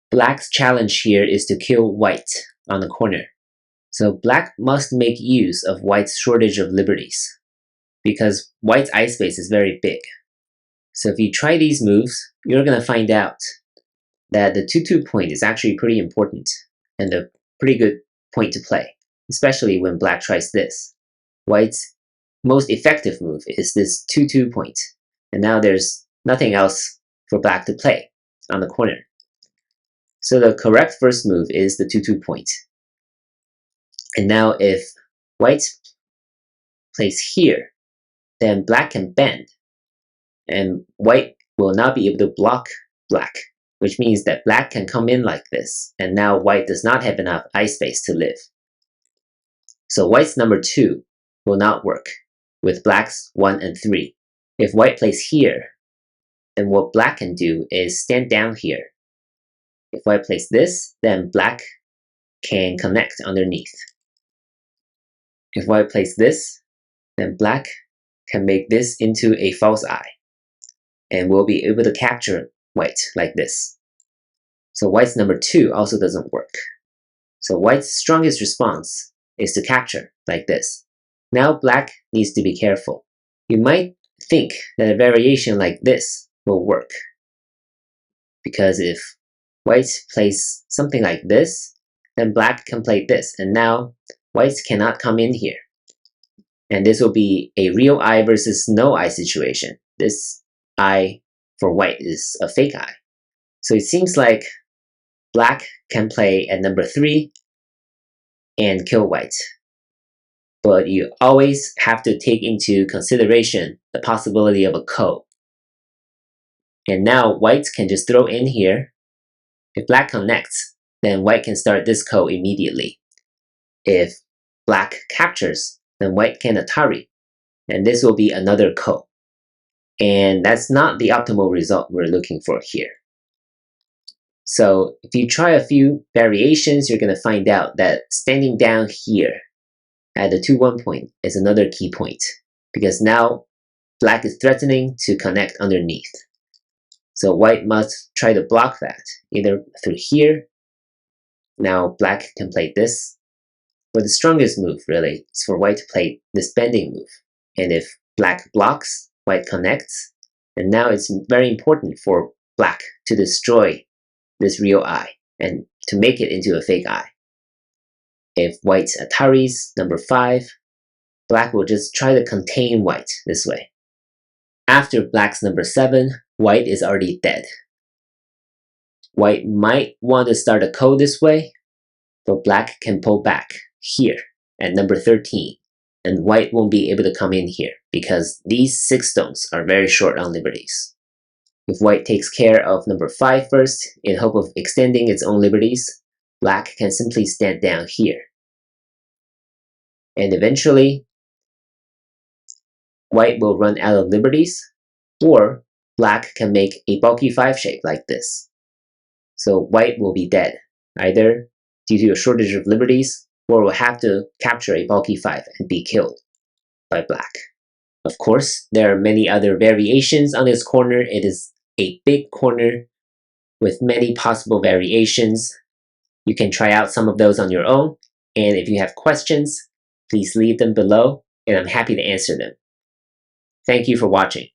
Black's challenge here is to kill white on the corner. So black must make use of white's shortage of liberties, because white's eye space is very big. So if you try these moves, you're going to find out that the 2-2 point is actually pretty important and a pretty good point to play, especially when black tries this. White's most effective move is this 2-2 point, and now there's nothing else for black to play on the corner. So the correct first move is the 2-2 point. And now if white plays here, then black can bend, and white will not be able to block black, which means that black can come in like this, and now white does not have enough eye space to live. So white's number 2 will not work with black's 1 and 3. If white plays here, then what black can do is stand down here. If white plays this, then black can connect underneath. If white plays this, then black can make this into a false eye, and will be able to capture white like this. So white's number 2 also doesn't work. So white's strongest response is to capture like this. Now black needs to be careful. You might think that a variation like this will work, because if white plays something like this, then black can play this, and now whites cannot come in here. And this will be a real eye versus no eye situation. This eye for white is a fake eye. So it seems like black can play at number 3 and kill white. But you always have to take into consideration the possibility of a ko. And now white can just throw in here. If black connects, then white can start this ko immediately. If black captures, then white can Atari, and this will be another ko. And that's not the optimal result we're looking for here. So if you try a few variations, you're going to find out that standing down here at the 2-1 point is another key point, because now black is threatening to connect underneath. So white must try to block that, either through here. Now black can play this. But the strongest move, really, is for white to play this bending move. And if black blocks, white connects. And now it's very important for black to destroy this real eye and to make it into a fake eye. If white Ataris number 5, black will just try to contain white this way. After black's number 7, white is already dead. White might want to start a ko this way, but black can pull back here at number 13, and white won't be able to come in here because these 6 stones are very short on liberties. If white takes care of number 5 first, in hope of extending its own liberties, black can simply stand down here. And eventually, white will run out of liberties, or black can make a bulky 5 shape like this. So white will be dead, either due to a shortage of liberties, or will have to capture a bulky 5 and be killed by black. Of course, there are many other variations on this corner. It is a big corner with many possible variations. You can try out some of those on your own, and if you have questions, please leave them below, and I'm happy to answer them. Thank you for watching.